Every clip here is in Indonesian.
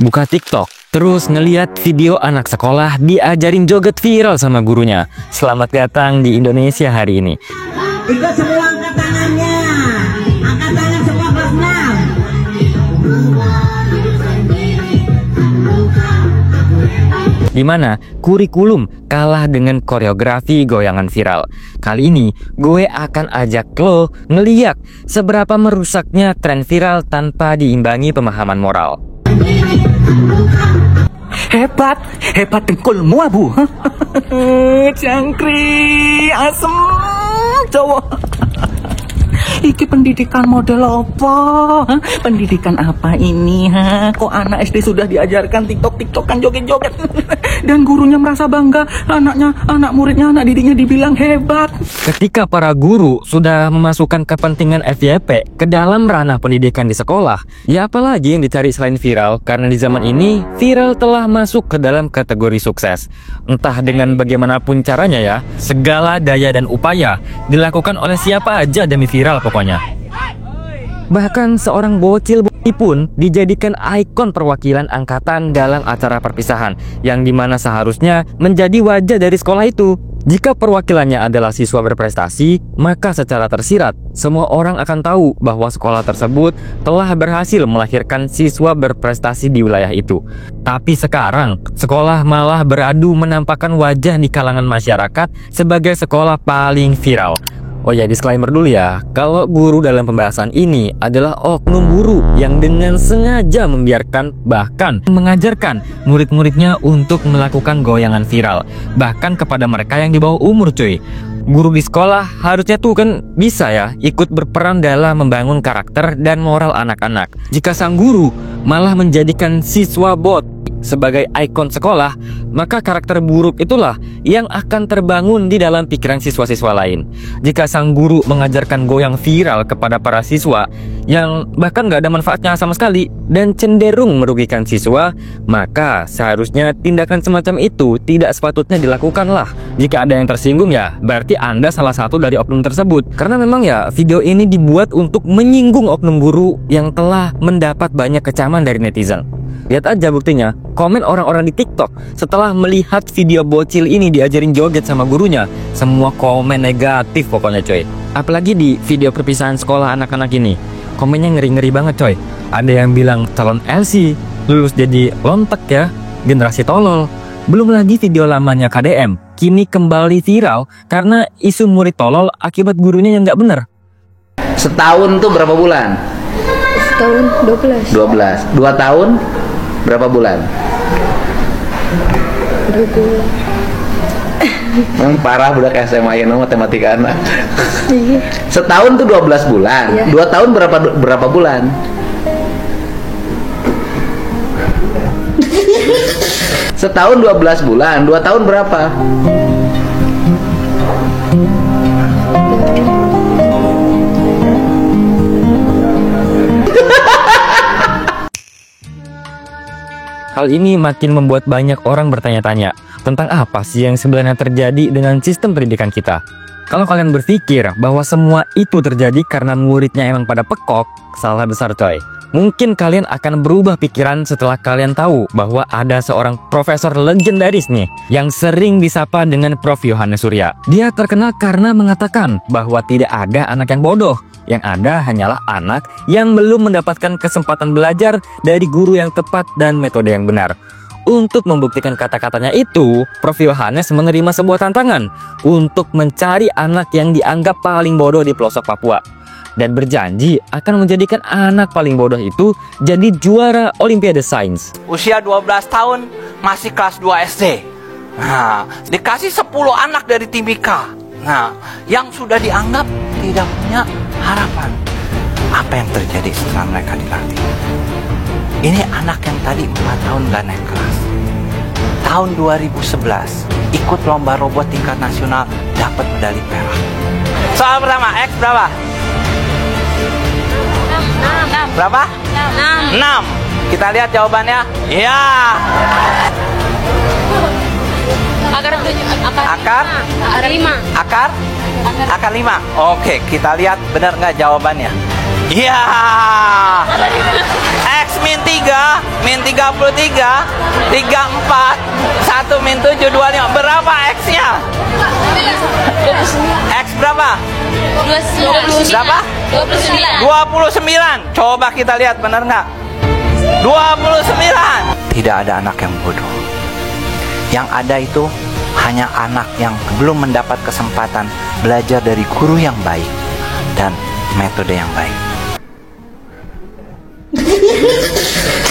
buka TikTok, terus ngeliat video anak sekolah diajarin joget viral sama gurunya. Selamat datang di Indonesia hari ini. Ikut semua angkat tangannya. Angkat tangan semua kelas 6. Dimana kurikulum kalah dengan koreografi goyangan viral. Kali ini gue akan ajak lo ngeliat seberapa merusaknya tren viral tanpa diimbangi pemahaman moral. Hebat, hebat dengkulmu abu. Jangkrik, asem, cowok. Iki pendidikan model apa? Pendidikan apa ini? Kok anak SD sudah diajarkan TikTok-TikTokan joget-joget? Dan gurunya merasa bangga, anak muridnya, anak didiknya dibilang hebat. Ketika para guru sudah memasukkan kepentingan FYP ke dalam ranah pendidikan di sekolah, ya apalagi yang dicari selain viral? Karena di zaman ini, viral telah masuk ke dalam kategori sukses. Entah dengan bagaimanapun caranya ya, segala daya dan upaya dilakukan oleh siapa aja demi viral pokoknya. Bahkan seorang bocil pun dijadikan ikon perwakilan angkatan dalam acara perpisahan, yang dimana seharusnya menjadi wajah dari sekolah itu. Jika perwakilannya adalah siswa berprestasi, maka secara tersirat semua orang akan tahu bahwa sekolah tersebut telah berhasil melahirkan siswa berprestasi di wilayah itu. Tapi sekarang, sekolah malah beradu menampakkan wajah di kalangan masyarakat sebagai sekolah paling viral. Oh ya, disclaimer dulu ya, kalau guru dalam pembahasan ini adalah oknum guru yang dengan sengaja membiarkan bahkan mengajarkan murid-muridnya untuk melakukan goyangan viral, bahkan kepada mereka yang di bawah umur cuy. Guru di sekolah harusnya tuh kan bisa ya ikut berperan dalam membangun karakter dan moral anak-anak. Jika sang guru malah menjadikan siswa bot sebagai ikon sekolah, maka karakter buruk itulah yang akan terbangun di dalam pikiran siswa-siswa lain. Jika sang guru mengajarkan goyang viral kepada para siswa yang bahkan gak ada manfaatnya sama sekali dan cenderung merugikan siswa, maka seharusnya tindakan semacam itu tidak sepatutnya dilakukan lah. Jika ada yang tersinggung ya berarti Anda salah satu dari oknum tersebut. Karena memang ya video ini dibuat untuk menyinggung oknum guru yang telah mendapat banyak kecaman dari netizen. Lihat aja buktinya, komen orang-orang di TikTok setelah melihat video bocil ini diajarin joget sama gurunya, semua komen negatif pokoknya coy. Apalagi di video perpisahan sekolah anak-anak ini, komennya ngeri-ngeri banget coy. Ada yang bilang calon LC, lulus jadi lontek ya, generasi tolol. Belum lagi video lamanya KDM, kini kembali viral karena isu murid tolol akibat gurunya yang nggak bener. Setahun tuh berapa bulan? Setahun 12. 2 tahun berapa bulan? 2 bulan. Memang parah budak SMA ini matematika anak. Iya. Setahun tuh 12 bulan. Iya. 2 tahun berapa bulan? Setahun 12 bulan. 2 tahun berapa? Hal ini makin membuat banyak orang bertanya-tanya tentang apa sih yang sebenarnya terjadi dengan sistem pendidikan kita. Kalau kalian berpikir bahwa semua itu terjadi karena muridnya emang pada pekok, salah besar coy. Mungkin kalian akan berubah pikiran setelah kalian tahu bahwa ada seorang profesor legendaris nih yang sering disapa dengan Prof. Yohanes Surya. Dia terkenal karena mengatakan bahwa tidak ada anak yang bodoh. Yang ada hanyalah anak yang belum mendapatkan kesempatan belajar dari guru yang tepat dan metode yang benar. Untuk membuktikan kata-katanya itu, Prof. Yohanes menerima sebuah tantangan untuk mencari anak yang dianggap paling bodoh di pelosok Papua. Dan berjanji akan menjadikan anak paling bodoh itu jadi juara Olimpiade Sains. Usia 12 tahun, masih kelas 2 SD. Nah, dikasih 10 anak dari Timika. Nah, yang sudah dianggap tidak punya harapan. Apa yang terjadi setelah mereka dilatih? Ini anak yang tadi 4 tahun gak naik kelas. Tahun 2011 ikut lomba robot tingkat nasional, dapat medali perak. Soal pertama, X berapa? 6. Berapa? 6. Kita lihat jawabannya. Iya. Akar 5. Akar 5. Oke, kita lihat benar nggak jawabannya. Iya. X X min 3, min 33, 34, 1 min 7, 25. Berapa X-nya? X berapa? 29. Berapa? 29. Coba kita lihat benar nggak? 29. Tidak ada anak yang bodoh. Yang ada itu hanya anak yang belum mendapat kesempatan belajar dari guru yang baik dan metode yang baik.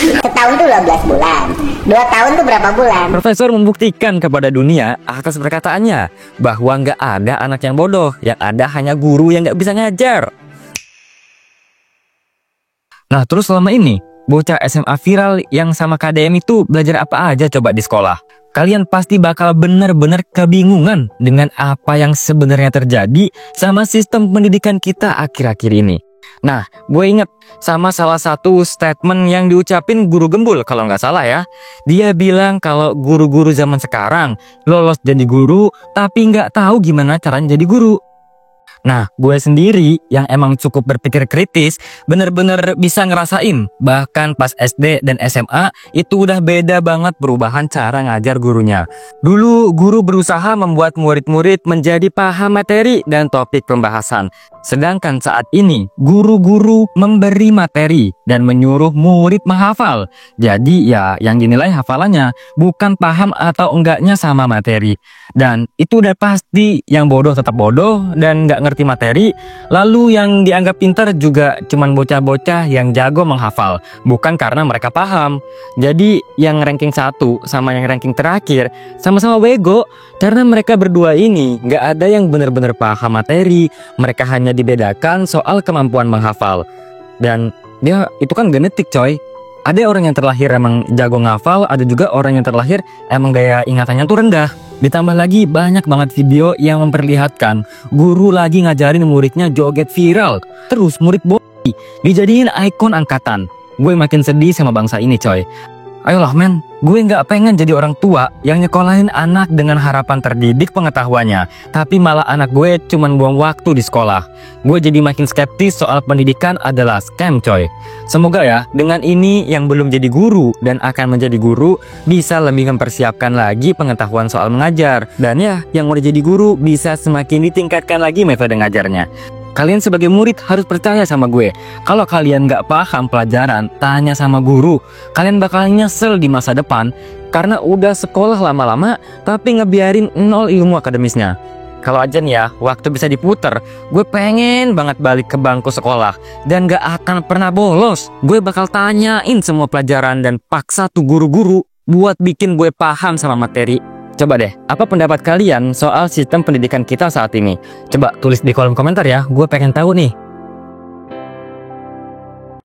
Setahun tuh 12 bulan. 2 tahun tuh berapa bulan? Profesor membuktikan kepada dunia atas perkataannya bahwa nggak ada anak yang bodoh, yang ada hanya guru yang nggak bisa ngajar. Nah, terus selama ini bocah SMA viral yang sama KDM itu belajar apa aja coba di sekolah? Kalian pasti bakal benar-benar kebingungan dengan apa yang sebenarnya terjadi sama sistem pendidikan kita akhir-akhir ini. Nah, gue inget sama salah satu statement yang diucapin Guru Gembul kalau nggak salah ya. Dia bilang kalau guru-guru zaman sekarang lolos jadi guru tapi nggak tahu gimana caranya jadi guru. Nah, gue sendiri yang emang cukup berpikir kritis, bener-bener bisa ngerasain. Bahkan pas SD dan SMA, itu udah beda banget perubahan cara ngajar gurunya. Dulu, guru berusaha membuat murid-murid menjadi paham materi dan topik pembahasan. Sedangkan saat ini, guru-guru memberi materi dan menyuruh murid menghafal. Jadi ya, yang dinilai hafalannya, bukan paham atau enggaknya sama materi. Dan itu udah pasti yang bodoh tetap bodoh dan nggak ngerti materi. Lalu yang dianggap pintar juga cuman bocah-bocah yang jago menghafal, bukan karena mereka paham. Jadi yang ranking 1 sama yang ranking terakhir sama-sama bego karena mereka berdua ini nggak ada yang benar-benar paham materi. Mereka hanya dibedakan soal kemampuan menghafal. Dan dia itu kan genetik coy. Ada orang yang terlahir emang jago ngafal, ada juga orang yang terlahir emang gaya ingatannya tuh rendah. Ditambah lagi banyak banget video yang memperlihatkan guru lagi ngajarin muridnya joget viral. Terus murid boy dijadiin ikon angkatan. Gue makin sedih sama bangsa ini coy. Ayolah men, gue nggak pengen jadi orang tua yang nyekolahin anak dengan harapan terdidik pengetahuannya, tapi malah anak gue cuman buang waktu di sekolah. Gue jadi makin skeptis soal pendidikan adalah scam coy. Semoga ya, dengan ini yang belum jadi guru dan akan menjadi guru bisa lebih mempersiapkan lagi pengetahuan soal mengajar. Dan ya, yang udah jadi guru bisa semakin ditingkatkan lagi metode ngajarnya. Kalian sebagai murid harus percaya sama gue. Kalau kalian nggak paham pelajaran, tanya sama guru. Kalian bakal nyesel di masa depan karena udah sekolah lama-lama tapi ngebiarin nol ilmu akademisnya. Kalau aja nih ya, waktu bisa diputer, gue pengen banget balik ke bangku sekolah dan gak akan pernah bolos. Gue bakal tanyain semua pelajaran dan paksa tuh guru-guru buat bikin gue paham sama materi. Coba deh, apa pendapat kalian soal sistem pendidikan kita saat ini? Coba tulis di kolom komentar ya, gue pengen tahu nih.